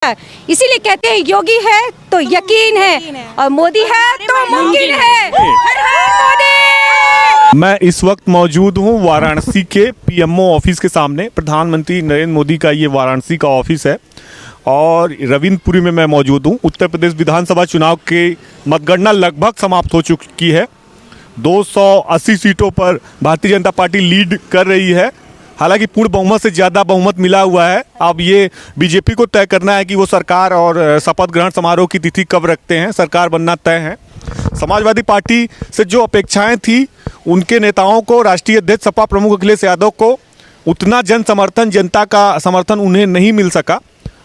इसीलिए कहते हैं योगी है तो यकीन है और मोदी है तो मुमकिन है। हर हर मोदी। मैं इस वक्त मौजूद हूँ वाराणसी के पीएमओ ऑफिस के सामने। प्रधानमंत्री नरेंद्र मोदी का ये वाराणसी का ऑफिस है और रविंद्रपुरी में मैं मौजूद हूँ। उत्तर प्रदेश विधानसभा चुनाव की मतगणना लगभग समाप्त हो चुकी है। 280 सीटों पर भारतीय जनता पार्टी लीड कर रही है। हालांकि पूर्ण बहुमत से ज़्यादा बहुमत मिला हुआ है। अब ये बीजेपी को तय करना है कि वो सरकार और शपथ ग्रहण समारोह की तिथि कब रखते हैं। सरकार बनना तय है। समाजवादी पार्टी से जो अपेक्षाएं थी उनके नेताओं को, राष्ट्रीय अध्यक्ष सपा प्रमुख अखिलेश यादव को उतना जनता का समर्थन उन्हें नहीं मिल सका।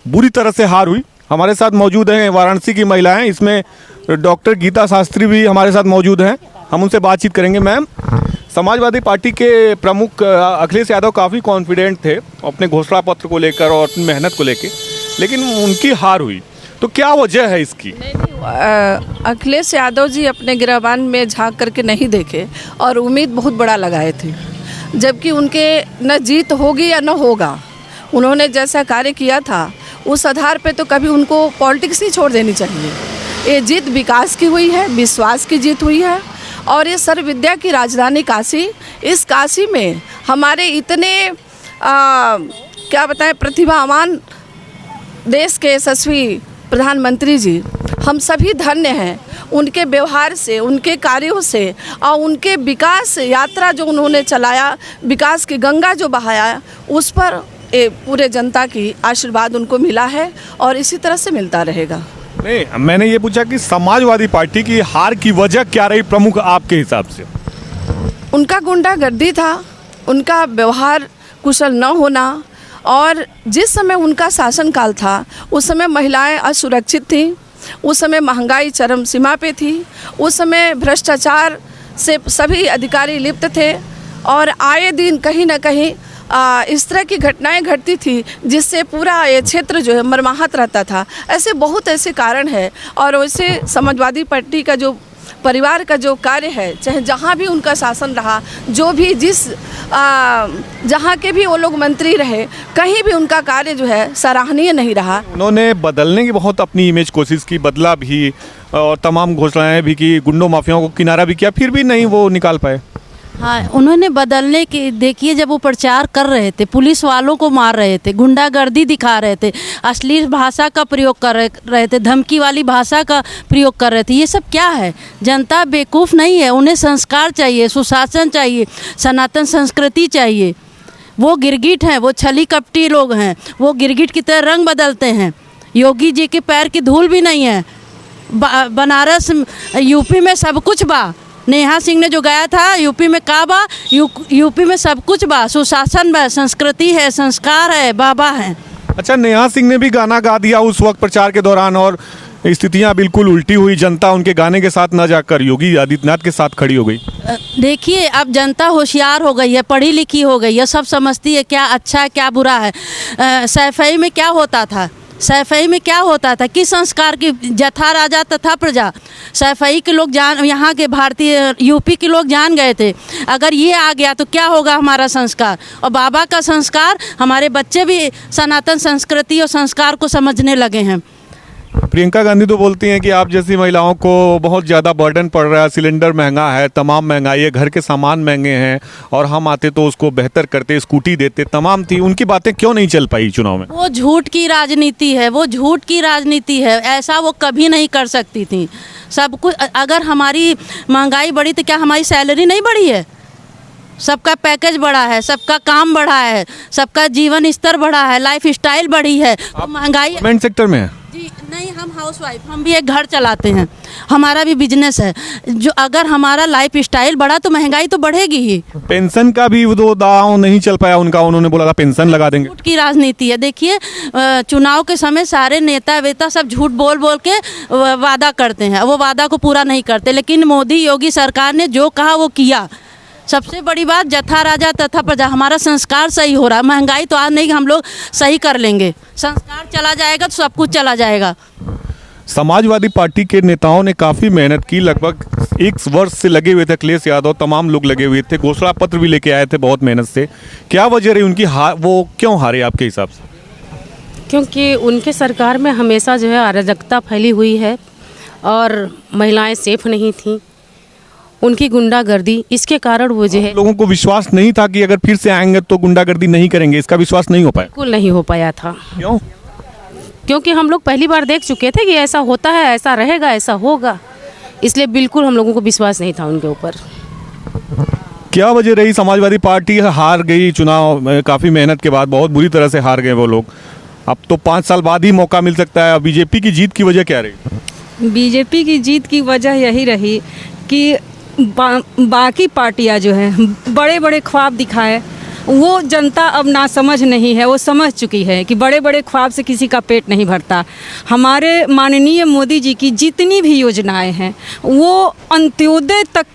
बुरी तरह से हार हुई। हमारे साथ मौजूद हैं वाराणसी की महिलाएं, इसमें डॉक्टर गीता शास्त्री भी हमारे साथ मौजूद हैं। हम उनसे बातचीत करेंगे। मैम, समाजवादी पार्टी के प्रमुख अखिलेश यादव काफ़ी कॉन्फिडेंट थे अपने घोषणा पत्र को लेकर और अपनी मेहनत को लेकर, लेकिन उनकी हार हुई, तो क्या वजह है इसकी? अखिलेश यादव जी अपने गिरबान में झांक करके नहीं देखे और उम्मीद बहुत बड़ा लगाए थे, जबकि उनके न जीत होगी या न होगा। उन्होंने जैसा कार्य किया था उस आधार पे तो कभी उनको पॉलिटिक्स ही छोड़ देनी चाहिए। ये जीत विकास की हुई है, विश्वास की जीत हुई है और ये सर्व विद्या की राजधानी काशी, इस काशी में हमारे इतने क्या बताएं प्रतिभावान देश के यशस्वी प्रधानमंत्री जी, हम सभी धन्य हैं उनके व्यवहार से, उनके कार्यों से और उनके विकास यात्रा जो उन्होंने चलाया, विकास की गंगा जो बहाया, उस पर पूरे जनता की आशीर्वाद उनको मिला है और इसी तरह से मिलता रहेगा। नहीं, मैंने ये पूछा कि समाजवादी पार्टी की हार की वजह क्या रही प्रमुख आपके हिसाब से? उनका गुंडागर्दी था, उनका व्यवहार कुशल न होना और जिस समय उनका शासनकाल था उस समय महिलाएं असुरक्षित थीं, उस समय महंगाई चरम सीमा पे थी, उस समय भ्रष्टाचार से सभी अधिकारी लिप्त थे और आए दिन कहीं ना कहीं इस तरह की घटनाएं घटती थी जिससे पूरा ये क्षेत्र जो है मर्माहत रहता था। ऐसे बहुत ऐसे कारण है और वैसे समाजवादी पार्टी का जो परिवार का जो कार्य है, चाहे जहाँ भी उनका शासन रहा, जो भी जिस जहाँ के भी वो लोग मंत्री रहे, कहीं भी उनका कार्य जो है सराहनीय नहीं रहा। उन्होंने बदलने की बहुत अपनी इमेज कोशिश की, बदला भी और तमाम घोषणाएं भी की, गुंडों माफियाओं को किनारा भी किया, फिर भी नहीं वो निकाल पाए। हाँ, उन्होंने बदलने की, देखिए जब वो प्रचार कर रहे थे, पुलिस वालों को मार रहे थे, गुंडागर्दी दिखा रहे थे, अश्लील भाषा का प्रयोग कर रहे थे, धमकी वाली भाषा का प्रयोग कर रहे थे। ये सब क्या है? जनता बेवकूफ़ नहीं है, उन्हें संस्कार चाहिए, सुशासन चाहिए, सनातन संस्कृति चाहिए। वो गिरगिट हैं, वो छली कपटी लोग हैं, वो गिरगिट की तरह रंग बदलते हैं। योगी जी के पैर की धूल भी नहीं है। बनारस यूपी में सब कुछ बा। नेहा सिंह ने जो गाया था, यूपी में का बा, यूपी में सब कुछ बा, सुशासन बा, संस्कृति है, संस्कार है, बाबा है। अच्छा, नेहा सिंह ने भी गाना गा दिया उस वक्त प्रचार के दौरान और स्थितियां बिल्कुल उल्टी हुई। जनता उनके गाने के साथ न जाकर योगी आदित्यनाथ के साथ खड़ी हो गई। देखिए, अब जनता होशियार हो गई है, पढ़ी लिखी हो गई है, सब समझती है क्या अच्छा है क्या बुरा है। सैफई में क्या होता था? सैफई में क्या होता था? किस संस्कार की? जथा राजा तथा प्रजा। सैफई के लोग जान, यहाँ के भारतीय यूपी के लोग जान गए थे, अगर ये आ गया तो क्या होगा हमारा संस्कार। और बाबा का संस्कार, हमारे बच्चे भी सनातन संस्कृति और संस्कार को समझने लगे हैं। प्रियंका गांधी तो बोलती हैं कि आप जैसी महिलाओं को बहुत ज़्यादा बर्डन पड़ रहा है, सिलेंडर महंगा है, तमाम महंगाई है, घर के सामान महंगे हैं और हम आते तो उसको बेहतर करते, स्कूटी देते, तमाम थी। उनकी बातें क्यों नहीं चल पाई चुनाव में? वो झूठ की राजनीति है, वो झूठ की राजनीति है। ऐसा वो कभी नहीं कर सकती थी। सब कुछ, अगर हमारी महंगाई बढ़ी तो क्या हमारी सैलरी नहीं बढ़ी है? सबका पैकेज बढ़ा है, सबका काम बढ़ा है, सबका जीवन स्तर बढ़ा है, लाइफ स्टाइल बढ़ी है। महंगाई गवर्नमेंट सेक्टर में है जी नहीं, हम हाउसवाइफ, हम भी एक घर चलाते हैं, हमारा भी बिजनेस है। जो अगर हमारा लाइफ स्टाइल बढ़ा तो महंगाई तो बढ़ेगी ही। पेंशन का भी वो दाव नहीं चल पाया उनका, उन्होंने बोला था पेंशन लगा देंगे। झूठ की राजनीति है। देखिए, चुनाव के समय सारे नेता वेता सब झूठ बोल बोल के वादा करते हैं, वो वादा को पूरा नहीं करते, लेकिन मोदी योगी सरकार ने जो कहा वो किया। सबसे बड़ी बात, जथा राजा तथा प्रजा, हमारा संस्कार सही हो रहा है। महंगाई तो आज नहीं, हम लोग सही कर लेंगे। संस्कार चला जाएगा तो सब कुछ चला जाएगा। समाजवादी पार्टी के नेताओं ने काफ़ी मेहनत की, लगभग 1 वर्ष से लगे हुए थे। अखिलेश यादव, तमाम लोग लगे हुए थे, घोषणा पत्र भी लेके आए थे बहुत मेहनत से। क्या वजह रही उनकी हार? वो क्यों हारे आपके हिसाब से? क्योंकि उनके सरकार में हमेशा जो है अराजकता फैली हुई है और महिलाएं सेफ नहीं थीं, उनकी गुंडागर्दी, इसके कारण वो जो है लोगों को विश्वास नहीं था कि अगर फिर से आएंगे तो गुंडागर्दी नहीं करेंगे, इसका विश्वास नहीं हो पाया। बिल्कुल नहीं हो पाया था। क्यों? क्योंकि हम लोग पहली बार देख चुके थे कि ऐसा होता है, ऐसा रहेगा, ऐसा होगा, इसलिए बिल्कुल हम लोगों को विश्वास नहीं था उनके ऊपर। क्या वजह रही? समाजवादी पार्टी हार गई चुनाव, काफ़ी मेहनत के बाद बहुत बुरी तरह से हार गए वो लोग। अब तो 5 साल बाद ही मौका मिल सकता है। बीजेपी की जीत की वजह क्या रही? बीजेपी की जीत की वजह यही रही कि बाकी पार्टियां जो हैं बड़े बड़े ख्वाब दिखाए, वो जनता अब ना समझ नहीं है, वो समझ चुकी है कि बड़े बड़े ख्वाब से किसी का पेट नहीं भरता। हमारे माननीय मोदी जी की जितनी भी योजनाएं हैं वो अंत्योदय तक,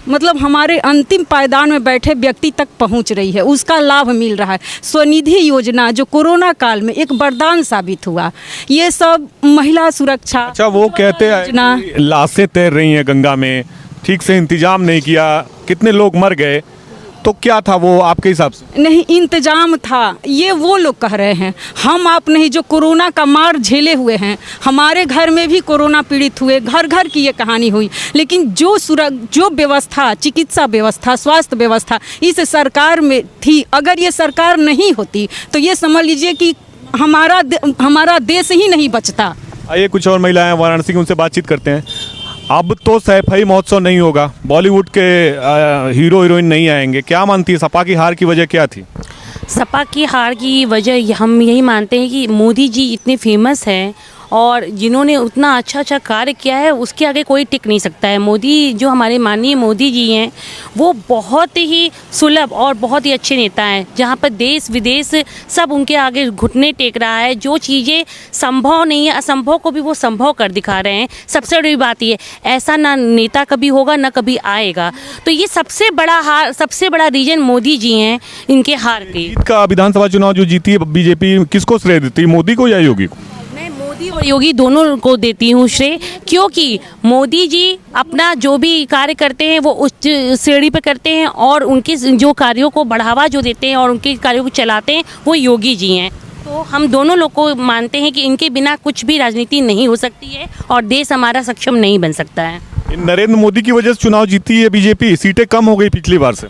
मतलब हमारे अंतिम पायदान में बैठे व्यक्ति तक पहुंच रही है, उसका लाभ मिल रहा है। स्वनिधि योजना जो कोरोना काल में एक वरदान साबित हुआ, ये सब महिला सुरक्षा। अच्छा, वो कहते हैं कि लाशें तैर रही हैं गंगा में, ठीक से इंतजाम नहीं किया, कितने लोग मर गए, तो क्या था वो आपके हिसाब से? नहीं, इंतजाम था, ये वो लोग कह रहे हैं। हम आप नहीं, जो कोरोना का मार झेले हुए हैं, हमारे घर में भी कोरोना पीड़ित हुए, घर घर की ये कहानी हुई, लेकिन जो व्यवस्था, चिकित्सा व्यवस्था, स्वास्थ्य व्यवस्था इस सरकार में थी, अगर ये सरकार नहीं होती तो ये समझ लीजिए कि हमारा देश ही नहीं बचता। आइए कुछ और महिलाएं वाराणसी की, उनसे बातचीत करते हैं। अब तो सैफई महोत्सव नहीं होगा, बॉलीवुड के हीरो हीरोइन नहीं आएंगे, क्या मानती है सपा की हार की वजह क्या थी? सपा की हार की वजह हम यही मानते हैं कि मोदी जी इतने फेमस हैं और जिन्होंने उतना अच्छा कार्य किया है उसके आगे कोई टिक नहीं सकता है। मोदी, जो हमारे माननीय मोदी जी हैं, वो बहुत ही सुलभ और बहुत ही अच्छे नेता हैं, जहाँ पर देश विदेश सब उनके आगे घुटने टेक रहा है। जो चीज़ें संभव नहीं है, असंभव को भी वो संभव कर दिखा रहे हैं। सबसे बड़ी बात ये, ऐसा ना नेता कभी होगा ना कभी आएगा। तो ये सबसे बड़ा रीजन मोदी जी हैं इनके हार के। जीत का विधानसभा चुनाव जो जीती है बीजेपी, किसको श्रेय देती है, मोदी को या योगी को? मैं मोदी और योगी दोनों को देती हूँ श्रेय, क्योंकि मोदी जी अपना जो भी कार्य करते हैं वो उच्च श्रेणी पे करते हैं और उनके जो कार्यों को बढ़ावा जो देते हैं और उनके कार्यों को चलाते हैं वो योगी जी हैं। तो हम दोनों लोग को मानते हैं कि इनके बिना कुछ भी राजनीति नहीं हो सकती है और देश हमारा सक्षम नहीं बन सकता है। नरेंद्र मोदी की वजह से चुनाव जीती है बीजेपी, सीटें कम हो गई पिछली बार से।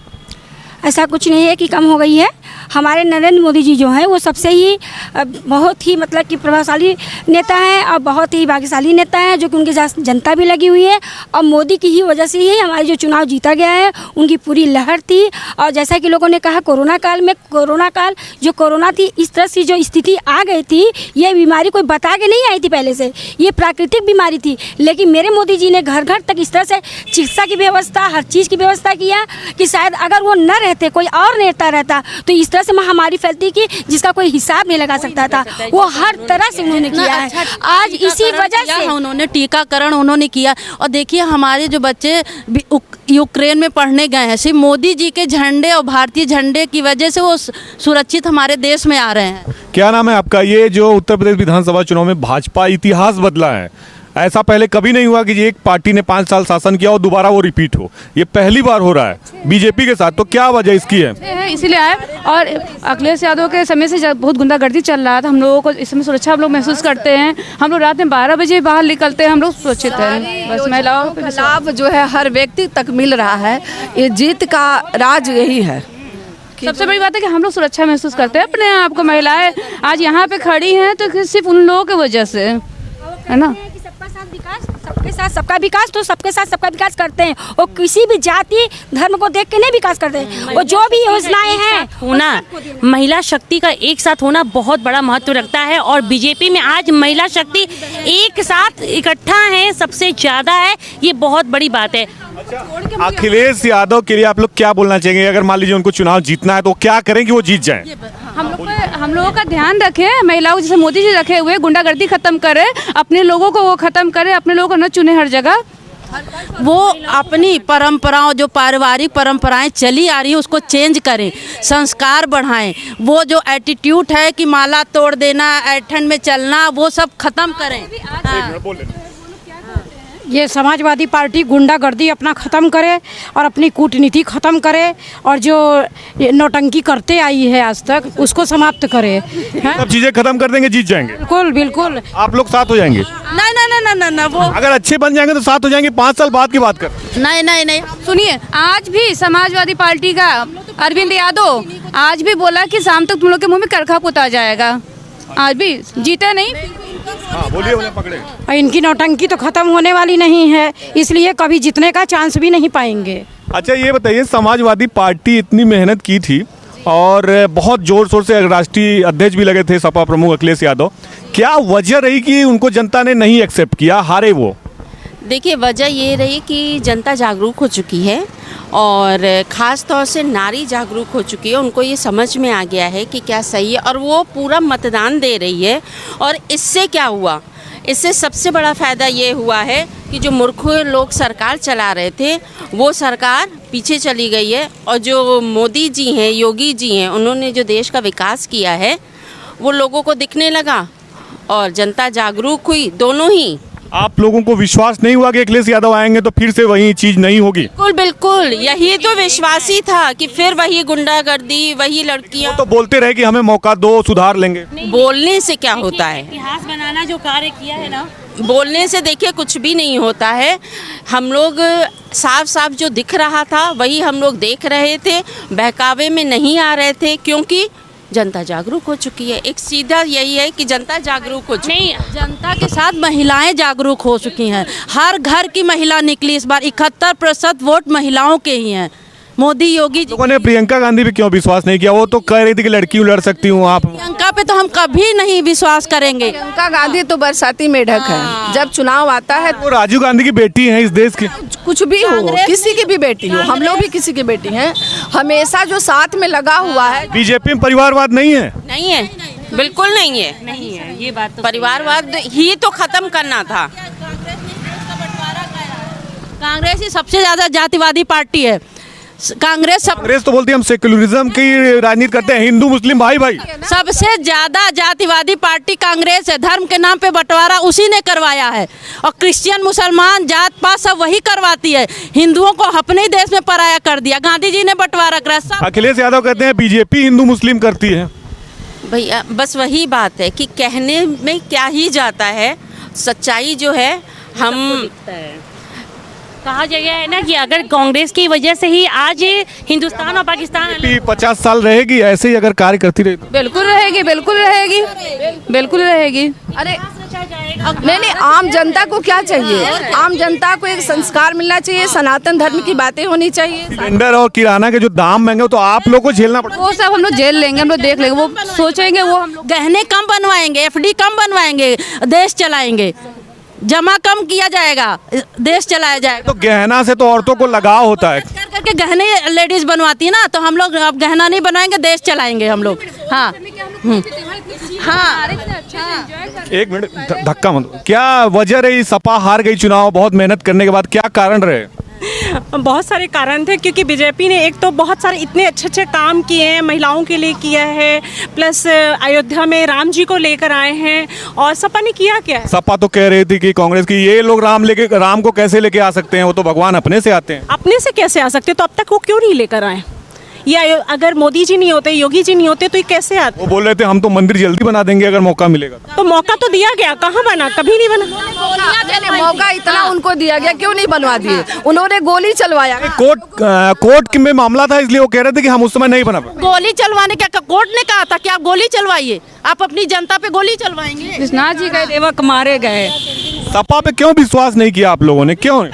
ऐसा कुछ नहीं है कि कम हो गई है। हमारे नरेंद्र मोदी जी जो हैं वो सबसे ही बहुत ही मतलब कि प्रभावशाली नेता हैं और बहुत ही भाग्यशाली नेता हैं, जो कि उनकी जनता भी लगी हुई है और मोदी की ही वजह से ही हमारे जो चुनाव जीता गया है, उनकी पूरी लहर थी। और जैसा कि लोगों ने कहा, कोरोना काल जो कोरोना थी, इस तरह से जो स्थिति आ गई थी, ये बीमारी कोई बता के नहीं आई थी पहले से, ये प्राकृतिक बीमारी थी, लेकिन मेरे मोदी जी ने घर घर तक इस तरह से चिकित्सा की व्यवस्था, हर चीज़ की व्यवस्था किया कि शायद अगर वो न रहते, कोई और नेता रहता, तो इस तरह से महामारी फैलती कि जिसका कोई हिसाब नहीं लगा सकता था। वो हर तरह से उन्होंने किया है। आज इसी वजह से उन्होंने टीकाकरण उन्होंने किया। और देखिए, हमारे जो बच्चे यूक्रेन में पढ़ने गए हैं, सिर्फ मोदी जी के झंडे और भारतीय झंडे की वजह से वो सुरक्षित हमारे देश में आ रहे हैं। क्या नाम है आपका? ये जो उत्तर प्रदेश विधानसभा चुनाव में भाजपा इतिहास बदला है, ऐसा पहले कभी नहीं हुआ कि एक पार्टी ने 5 साल शासन किया और दोबारा वो रिपीट हो। ये पहली बार हो रहा है बीजेपी के साथ, तो क्या वजह इसकी है? इसीलिए आए। और अखिलेश यादव के समय से बहुत गुंडागर्दी चल रहा था, हम लोगों को इसमें सुरक्षा हम लोग महसूस करते हैं। हम लोग रात में 12 बजे बाहर निकलते हैं, हम लोग सुरक्षित हैं। बस महिलाओं का लाभ जो है हर व्यक्ति तक मिल रहा है, ये जीत का राज यही है। सबसे बड़ी बात है कि हम लोग सुरक्षा महसूस करते हैं अपने आप को। महिलाएं आज यहाँ पे खड़ी हैं तो सिर्फ उन लोगों की वजह से, है ना। सबके साथ सबका विकास, तो सबके साथ सबका विकास करते हैं। और किसी भी जाति धर्म को देख के नहीं विकास करते हैं। और जो भी योजनाएं हैं होना, महिला शक्ति का एक साथ होना बहुत बड़ा महत्व रखता है और बीजेपी में आज महिला शक्ति एक साथ इकट्ठा है, सबसे ज्यादा है, ये बहुत बड़ी बात है। अखिलेश यादव के लिए आप लोग क्या बोलना चाहेंगे? अगर मान लीजिए उनको चुनाव जीतना है तो क्या करें कि वो जीत जाए? हम लोगों का ध्यान रखें, महिलाओं जैसे मोदी जी रखे हुए, गुंडागर्दी खत्म करें, अपने लोगों को वो खत्म करें, अपने लोगों को न चुने हर जगह। वो अपनी परंपराओं, जो पारिवारिक परंपराएं चली आ रही है, उसको चेंज करें, संस्कार बढ़ाएं। वो जो एटीट्यूड है कि माला तोड़ देना, ऐठन में चलना, वो सब खत्म करें। ये समाजवादी पार्टी गुंडागर्दी अपना ख़त्म करे और अपनी कूटनीति ख़त्म करे और जो ये नौटंकी करते आई है आज तक उसको समाप्त करे। हैं? सब चीजें खत्म कर देंगे, जीत जाएंगे। बिल्कुल बिल्कुल। आप लोग साथ हो जाएंगे? नहीं नहीं नहीं नहीं नहीं वो अगर अच्छे बन जाएंगे तो साथ हो जाएंगे। 5 साल बाद की बात कर। नहीं नहीं नहीं सुनिए, आज भी समाजवादी पार्टी का अरविंद यादव आज भी बोला कि शाम तक तुम लोग के मुंह में करखा पोता जाएगा। आज भी जीते नहीं। हाँ बोलिए, पकड़े। और इनकी नौटंकी तो ख़त्म होने वाली नहीं है, इसलिए कभी जीतने का चांस भी नहीं पाएंगे। अच्छा ये बताइए, समाजवादी पार्टी इतनी मेहनत की थी और बहुत जोर शोर से राष्ट्रीय अध्यक्ष भी लगे थे सपा प्रमुख अखिलेश यादव, क्या वजह रही कि उनको जनता ने नहीं एक्सेप्ट किया, हारे वो? देखिए, वजह ये रही कि जनता जागरूक हो चुकी है और ख़ास तौर से नारी जागरूक हो चुकी है। उनको ये समझ में आ गया है कि क्या सही है और वो पूरा मतदान दे रही है। और इससे क्या हुआ, इससे सबसे बड़ा फ़ायदा ये हुआ है कि जो मूर्ख लोग सरकार चला रहे थे वो सरकार पीछे चली गई है और जो मोदी जी हैं, योगी जी हैं, उन्होंने जो देश का विकास किया है वो लोगों को दिखने लगा और जनता जागरूक हुई, दोनों ही। आप लोगों को विश्वास नहीं हुआ कि अखिलेश यादव आएंगे तो फिर से वही चीज नहीं होगी? बिल्कुल बिल्कुल, यही तो विश्वास ही था कि फिर वही गुंडागर्दी, वही लड़कियां। तो बोलते रहे कि हमें मौका दो, सुधार लेंगे। बोलने से क्या होता है? इतिहास बनाना जो कार्य किया है ना, बोलने से देखिए कुछ भी नहीं होता है। हम लोग साफ साफ जो दिख रहा था वही हम लोग देख रहे थे, बहकावे में नहीं आ रहे थे, क्योंकि जनता जागरूक हो चुकी है। एक सीधा यही है कि जनता जागरूक हो चुकी है। जनता के साथ महिलाएं जागरूक हो चुकी हैं। हर घर की महिला निकली इस बार, 71% वोट महिलाओं के ही हैं। मोदी योगी लोगों ने प्रियंका गांधी पे क्यों विश्वास नहीं किया? वो तो कह रही थी कि लड़की लड़ सकती हूँ। आप प्रियंका पे तो हम कभी नहीं विश्वास करेंगे। प्रियंका गांधी तो बरसाती मेढक है, जब चुनाव आता है वो राजीव गांधी की बेटी हैं इस देश की। कुछ भी हो, किसी की भी बेटी हो, हम लोग भी किसी की बेटी हैं, हमेशा जो साथ में लगा हुआ है। बीजेपी में परिवारवाद नहीं है? नहीं है, बिल्कुल नहीं है। नहीं है ये बात तो। परिवारवाद ही तो खत्म करना था। कांग्रेस ही सबसे ज्यादा जातिवादी पार्टी है। कांग्रेस तो बोलती है हम सेक्युलरिज्म की राजनीति करते हैं, हिंदू मुस्लिम भाई भाई। सबसे ज्यादा जातिवादी पार्टी कांग्रेस है। धर्म के नाम पे बंटवारा उसी ने करवाया है और क्रिश्चियन मुसलमान जात पात सब वही करवाती है। हिंदुओं को अपने ही देश में पराया कर दिया, गांधी जी ने बंटवारा करा। अखिलेश यादव कहते हैं बीजेपी हिंदू मुस्लिम करती है। भैया बस वही बात है कि कहने में क्या ही जाता है, सच्चाई जो है हम कहा गया है ना कि अगर कांग्रेस की वजह से ही आज हिंदुस्तान और पाकिस्तान 50 साल रहेगी ऐसे ही अगर कार्य करती रही तो? बिल्कुल रहेगी, बिल्कुल रहेगी, बिल्कुल रहेगी। अरे नहीं, आम जनता को क्या चाहिए? आम जनता को एक संस्कार मिलना चाहिए, सनातन धर्म की बातें होनी चाहिए। सिलेंडर और किराना के जो दाम महंगे तो आप लोग को झेलना पड़ेगा। वो सब हम लोग जेल लेंगे, हम लोग देख लेंगे, वो सोचेंगे, वो हम लोग गहने कम बनवाएंगे, FD कम बनवाएंगे, देश चलाएंगे। जमा कम किया जाएगा, देश चलाया जाएगा। तो गहना से तो औरतों को लगाव होता है। कर करके गहने लेडीज बनवाती है ना, तो हम लोग अब गहना नहीं बनवाएंगे, देश चलाएंगे हम लोग। हाँ हाँ। एक मिनट, धक्का मत। क्या वजह रही सपा हार गई चुनाव बहुत मेहनत करने के बाद? क्या कारण रहे? बहुत सारे कारण थे, क्योंकि बीजेपी ने एक तो बहुत सारे इतने अच्छे अच्छे काम किए हैं, महिलाओं के लिए किया है, प्लस अयोध्या में राम जी को लेकर आए हैं। और सपा ने किया क्या है? सपा तो कह रही थी कि कांग्रेस की ये लोग राम को कैसे लेके आ सकते हैं, वो तो भगवान अपने से आते हैं। अपने से कैसे आ सकते? तो अब तक वो क्यों नहीं लेकर आए? या अगर मोदी जी नहीं होते, योगी जी नहीं होते, तो ये कैसे आते? वो बोल रहे थे हम तो मंदिर जल्दी बना देंगे अगर मौका मिलेगा। तो मौका तो दिया गया, कहाँ बना? कभी नहीं बना। मौका इतना उनको दिया गया, क्यों नहीं बनवा दिए? उन्होंने गोली चलवाया। कोर्ट में मामला था, इसलिए वो कह रहे थे कि हम उस समय नहीं बना पाए। गोली चलवाने का कोर्ट ने कहा था कि आप गोली चलवाइए, आप अपनी जनता पे गोली चलवाएंगे। कृष्णा जी के सेवक मारे गए। सपा पे क्यों विश्वास नहीं किया आप लोगों ने? क्यों?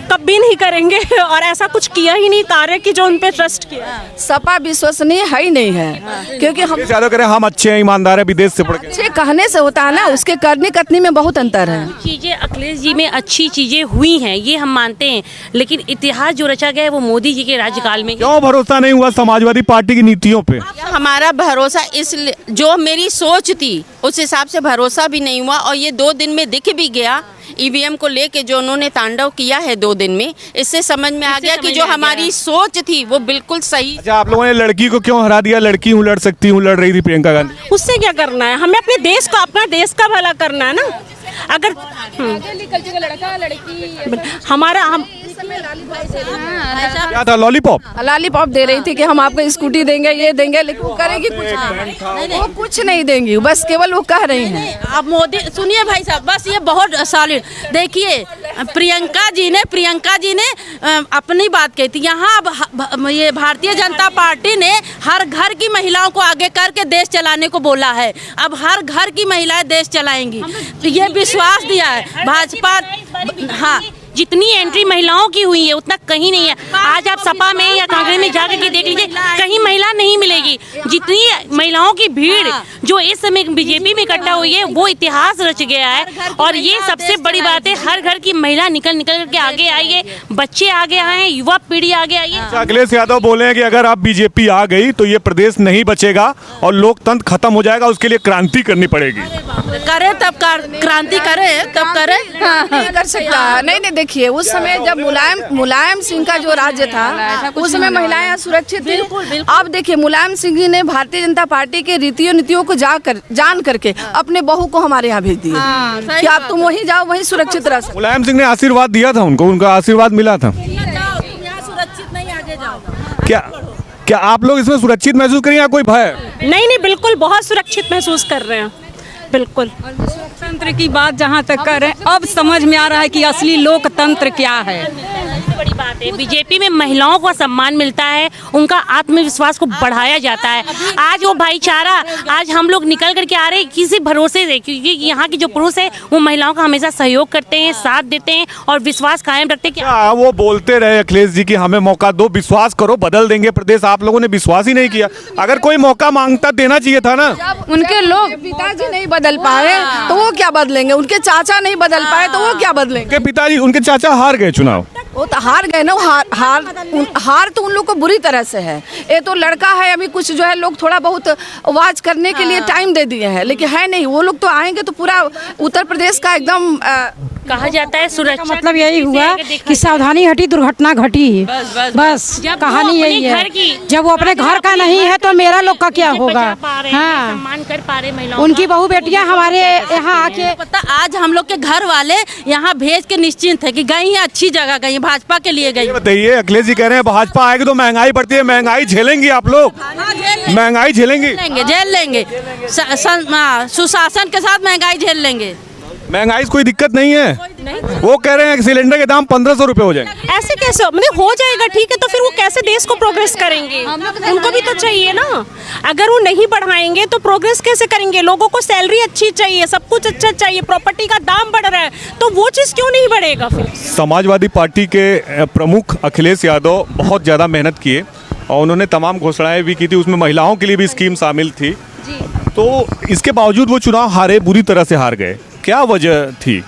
कभी नहीं करेंगे और ऐसा कुछ किया ही नहीं कार्य कि जो उन पे ट्रस्ट किया। सपा विश्वसनीय है ही नहीं है, क्योंकि हम ज्यादा करें हम अच्छे हैं, ईमानदार है, विदेश से पढ़ के। अच्छे कहने से होता है ना, उसके करने कथनी में बहुत अंतर है। चीज़ें अखिलेश जी में अच्छी चीज़ें हुई हैं, ये हम मानते हैं, लेकिन इतिहास जो रचा गया है वो मोदी जी के राज्यकाल में। क्यों भरोसा नहीं हुआ समाजवादी पार्टी की नीतियों पे? हमारा भरोसा इसलिए, जो मेरी सोच थी उस हिसाब से भरोसा भी नहीं हुआ और ये 2 दिन में दिख भी गया ईवीएम को लेके जो उन्होंने तांडव किया है 2 दिन में, इससे समझ में आ गया कि जो हमारी सोच थी वो बिल्कुल सही। अच्छा, आप लोगों ने लड़की को क्यों हरा दिया? लड़की हूँ, लड़ सकती हूँ, लड़ रही थी प्रियंका गांधी। उससे क्या करना है, हमें अपने देश को, अपना देश का भला करना है ना। अगर हमारा हम क्या था, लॉलीपॉप? लॉलीपॉप दे रही थी कि हम आपको स्कूटी देंगे, ये देंगे, लेकिन वो करेगी कुछ नहीं, वो कुछ नहीं देंगी, बस केवल वो कह रही हैं। अब मोदी सुनिए भाई साहब, बस ये बहुत सॉलिड देखिए, प्रियंका जी ने अपनी बात कही थी। यहाँ अब ये भारतीय जनता पार्टी ने हर घर की महिलाओं को आगे करके देश चलाने को बोला है। अब हर घर की महिलाएं देश चलाएंगी, तो ये विश्वास दिया है भाजपा। हाँ, जितनी एंट्री महिलाओं की हुई है उतना कहीं नहीं है। आज आप सपा में या कांग्रेस में जाकर के देख लीजिए, कहीं महिला नहीं मिलेगी। जितनी महिलाओं की भीड़ जो इस समय बीजेपी में इकट्ठा हुई है वो इतिहास रच गया है। और ये सबसे बड़ी बात है, हर घर की महिला निकल करके आगे आई है, बच्चे आगे आए हैं, युवा पीढ़ी आगे आई है। अखिलेश यादव बोले हैं कि अगर आप बीजेपी आ गई तो ये प्रदेश नहीं बचेगा और लोकतंत्र खत्म हो जाएगा, उसके लिए क्रांति करनी पड़ेगी। करे तब क्रांति करे तब करे, नहीं कर सकता। नहीं देखिए, उस समय जब मुलायम सिंह का जो राज्य था उस समय महिलाएं सुरक्षित थी। अब देखिए, मुलायम सिंह जी ने भारतीय जनता पार्टी के रीतियों नीतियों को जान करके अपने बहू को हमारे यहाँ भेज दिया कि आप तुम वहीं जाओ, वहीं सुरक्षित रह सकते। मुलायम सिंह ने आशीर्वाद दिया था उनको, उनका आशीर्वाद मिला था। सुरक्षित नहीं, आगे जाओ। क्या आप लोग इसमें सुरक्षित महसूस करें या कोई भय? नहीं, बिल्कुल बहुत सुरक्षित महसूस कर रहे हैं, बिल्कुल। लोकतंत्र की बात जहाँ तक कर रहे हैं, अब समझ में आ रहा है कि असली लोकतंत्र क्या है। बड़ी बात है, बीजेपी में महिलाओं को सम्मान मिलता है, उनका आत्मविश्वास को बढ़ाया जाता है। आज वो भाईचारा, आज हम लोग निकल करके आ रहे हैं किसी भरोसे से, क्योंकि यहाँ के जो पुरुष है वो महिलाओं का हमेशा सहयोग करते हैं, साथ देते हैं और विश्वास कायम रखते हैं। क्या वो बोलते रहे अखिलेश जी की हमें मौका दो, विश्वास करो, बदल देंगे प्रदेश। आप लोगों ने विश्वास ही नहीं किया। अगर कोई मौका मांगता देना चाहिए था ना। उनके लोग पिताजी नहीं बदल पाए तो वो क्या बदलेंगे, उनके चाचा नहीं बदल पाए तो वो क्या बदलेंगे। उनके पिताजी, उनके चाचा हार गए चुनाव। वो तो हार गए ना, हार तो उन लोग को बुरी तरह से है। ये तो लड़का है, अभी कुछ जो है लोग थोड़ा बहुत आवाज करने के लिए टाइम दे दिए हैं, लेकिन है नहीं। वो लोग तो आएंगे तो पूरा उत्तर प्रदेश का एकदम कहा जाता है सुरक्षा। मतलब यही हुआ कि सावधानी हटी दुर्घटना घटी। बस कहानी यही है। जब वो अपने घर का नहीं है तो मेरा लोग का क्या होगा। हाँ, सम्मान कर पा रहे महिलाओं, उनकी बहू बेटियां हमारे यहाँ आके, पता आज हम लोग के घर वाले यहाँ भेज के निश्चिंत है कि गई है, अच्छी जगह गई, भाजपा के लिए गई। बताइए, अखिलेश जी कह रहे हैं भाजपा आएगी तो महंगाई बढ़ती है। महंगाई झेलेंगी आप लोग? महंगाई झेलेंगे, झेल लेंगे। सुशासन के साथ महंगाई झेल लेंगे। महंगाई कोई दिक्कत नहीं है। वो कह रहे हैं कि सिलेंडर के दाम 1500 रुपए हो जाएंगे। ऐसे कैसे मतलब हो जाएगा? ठीक है, तो फिर वो कैसे देश को प्रोग्रेस करेंगे? उनको भी तो चाहिए ना। अगर वो नहीं बढ़ाएंगे तो प्रोग्रेस कैसे करेंगे? लोगों को सैलरी अच्छी चाहिए, सब कुछ अच्छा चाहिए, प्रॉपर्टी का दाम बढ़ रहा है, तो वो चीज़ क्यों नहीं बढ़ेगा फिर? समाजवादी पार्टी के प्रमुख अखिलेश यादव बहुत ज़्यादा मेहनत किए और उन्होंने तमाम घोषणाएं भी की थी, उसमें महिलाओं के लिए भी स्कीम शामिल थी। तो इसके बावजूद वो चुनाव हारे, बुरी तरह से हार गए। क्या वजह थी?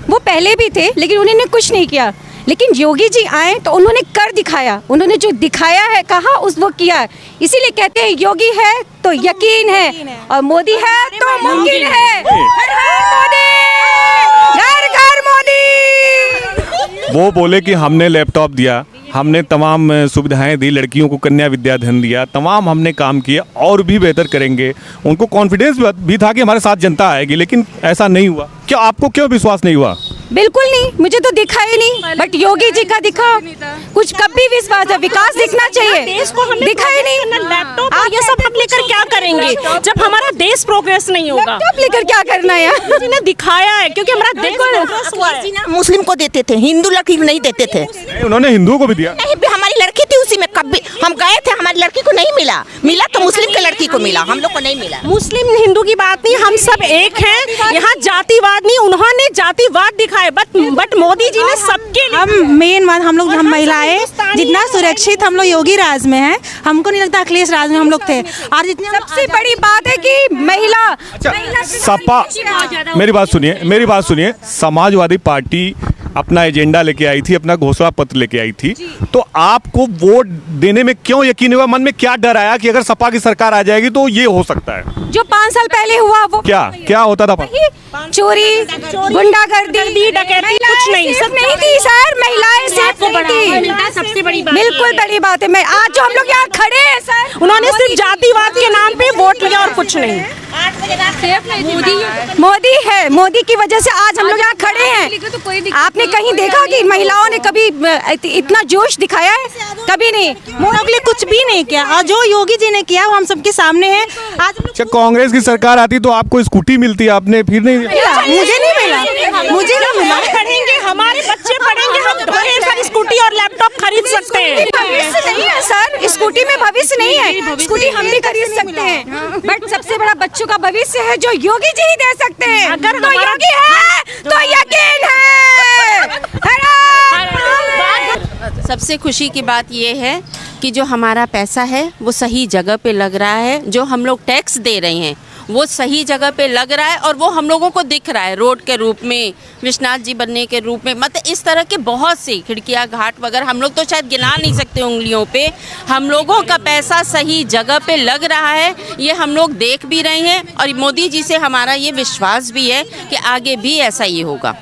वो पहले भी थे लेकिन उन्होंने कुछ नहीं किया, लेकिन योगी जी आए तो उन्होंने कर दिखाया। उन्होंने जो दिखाया है, कहा उस वो किया। इसीलिए कहते हैं योगी है तो यकीन है और मोदी है तो मुमकिन है। हर हर मोदी, घर घर मोदी। वो बोले कि हमने लैपटॉप दिया, हमने तमाम सुविधाएं दी, लड़कियों को कन्या विद्याधन दिया, तमाम हमने काम किया और भी बेहतर करेंगे। उनको कॉन्फिडेंस भी था कि हमारे साथ जनता आएगी, लेकिन ऐसा नहीं हुआ। क्या आपको क्यों विश्वास नहीं हुआ? बिल्कुल नहीं, मुझे तो दिखा ही नहीं, बट योगी जी का दिखा। कुछ कभी विश्वास है, विकास दिखना चाहिए, देश को हमने दिखा ही नहीं। लैपटॉप और ये सब हम लेकर क्या करेंगे जब हमारा देश प्रोग्रेस नहीं होगा? लैपटॉप लेकर क्या करना है? मोदी जी ने दिखाया है, क्योंकि हमारा देश प्रोग्रेस हुआ है। मुस्लिम को देते थे, हिंदू लड़की को नहीं देते थे। उन्होंने हिंदुओं को भी दिया। हमारी लड़की थी उसी में, कभी हम गए थे, हमारी लड़की को नहीं मिला। मिला तो मुस्लिम के लड़की को मिला, हम लोग को नहीं मिला। मुस्लिम हिंदू की बात नहीं, हम सब एक हैं। यहाँ जातिवाद नहीं, उन्होंने जातिवाद दिखाए, बट मोदी जी ने सबके लिए। हम मेन बात, हम लोग, हम महिलाएं जितना सुरक्षित हम लोग योगी राज में हैं, हमको नहीं लगता अखिलेश राज में हम लोग थे। और जितने सबसे बड़ी बात है कि महिला, सपा, मेरी बात सुनिए, समाजवादी पार्टी अपना एजेंडा लेके आई थी, अपना घोषणा पत्र लेके आई थी, तो आपको वोट देने में क्यों यकीन हुआ? मन में क्या डर आया कि अगर सपा की सरकार आ जाएगी तो ये हो सकता है? जो 5 साल पहले हुआ वो क्या होता था? चोरी, गुंडागर्दी, डकैती, कुछ नहीं, सब नहीं थी सर। महिलाएं सेफ नहीं थी, सबसे बड़ी बात, बिल्कुल बड़ी बात है। मैं आज जो हम लोग यहाँ खड़े हैं सर, उन्होंने सिर्फ जातिवाद के नाम पे वोट लिया और कुछ नहीं। मोदी है, मोदी की वजह से आज हम लोग यहाँ खड़े हैं। आपने कहीं देखा कि महिलाओं ने कभी इतना जोश दिखाया है? कभी नहीं। मोदी के लिए कुछ भी नहीं किया, और जो योगी जी ने किया वो हम सबके सामने है। आज हम अच्छा, कांग्रेस की सरकार आती तो आपको स्कूटी मिलती, आपने फिर नहीं? मुझे नहीं मिला, मुझे नहीं मिला। पढ़ेंगे, हमारे बच्चे पढ़ेंगे, हम ढेर सारी स्कूटी और लैपटॉप खरीद सकते हैं। भविष्य नहीं है सर, स्कूटी में भविष्य नहीं है। स्कूटी हम भी खरीद सकते हैं, बट सबसे बड़ा बच्चों का भविष्य है जो योगी जी ही दे सकते हैं। अगर तो योगी है तो यकीन है। सबसे खुशी की बात ये है कि जो हमारा पैसा है वो सही जगह पे लग रहा है, जो हम लोग टैक्स दे रहे हैं वो सही जगह पे लग रहा है, और वो हम लोगों को दिख रहा है रोड के रूप में, विश्वनाथ जी बनने के रूप में। मतलब इस तरह के बहुत सी खिड़कियाँ, घाट वगैरह हम लोग तो शायद गिना नहीं सकते उंगलियों पे। हम लोगों का पैसा सही जगह पे लग रहा है, ये हम लोग देख भी रहे हैं, और मोदी जी से हमारा ये विश्वास भी है कि आगे भी ऐसा ही होगा।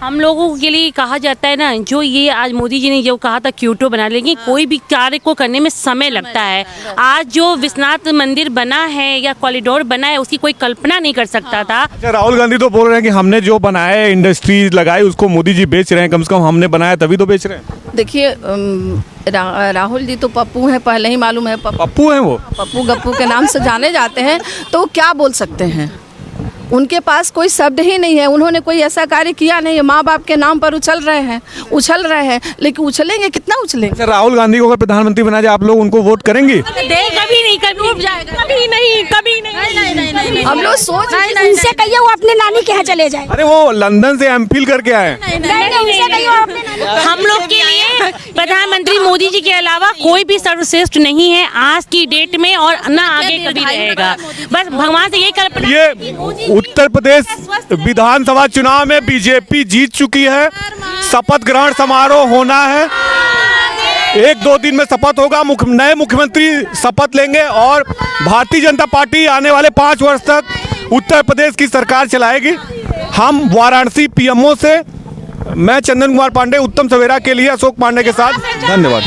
हम लोगों के लिए कहा जाता है ना, जो ये आज मोदी जी ने जो कहा था क्यूटो बना लेंगे, कोई भी कार्य को करने में समय लगता है। आज जो विश्वनाथ मंदिर बना है या कॉरिडोर बना है, उसकी कोई कल्पना नहीं कर सकता था। अच्छा, राहुल गांधी तो बोल रहे हैं कि हमने जो बनाया है, इंडस्ट्रीज लगाई, उसको मोदी जी बेच रहे हैं। कम से कम हमने बनाया तभी तो बेच रहे हैं। देखिए राहुल जी तो पप्पू हैं, पहले ही मालूम है। पप्पू हैं वो, पप्पू गप्पू के नाम से जाने जाते हैं, तो क्या बोल सकते हैं? उनके पास कोई शब्द ही नहीं है। उन्होंने कोई ऐसा कार्य किया नहीं है। माँ बाप के नाम पर उछल रहे हैं, लेकिन उछलेंगे कितना उछलेंगे? अच्छा, राहुल गांधी को अगर प्रधानमंत्री बना जाए, आप लोग उनको वोट करेंगे? कभी नहीं, कभी डूब जाएगा, कभी नहीं। हम लोग सोच उनसे कहिए वो अपने नानी के यहाँ चले जाए। अरे वो लंदन से एमफिल करके आए। हम लोग के लिए प्रधानमंत्री मोदी जी के अलावा कोई भी सर्वश्रेष्ठ नहीं है आज की डेट में, और ना आगे कभी रहेगा। बस भगवान से यही कल्पना। ये उत्तर प्रदेश विधानसभा चुनाव में बीजेपी जीत चुकी है। शपथ ग्रहण समारोह होना है, 1-2 दिन में शपथ होगा। नए मुख्यमंत्री शपथ लेंगे, और भारतीय जनता पार्टी आने वाले 5 वर्ष तक उत्तर प्रदेश की सरकार चलाएगी। हम वाराणसी पीएमओ से, मैं चंदन कुमार पांडे, उत्तम सवेरा के लिए अशोक पांडे के साथ। धन्यवाद।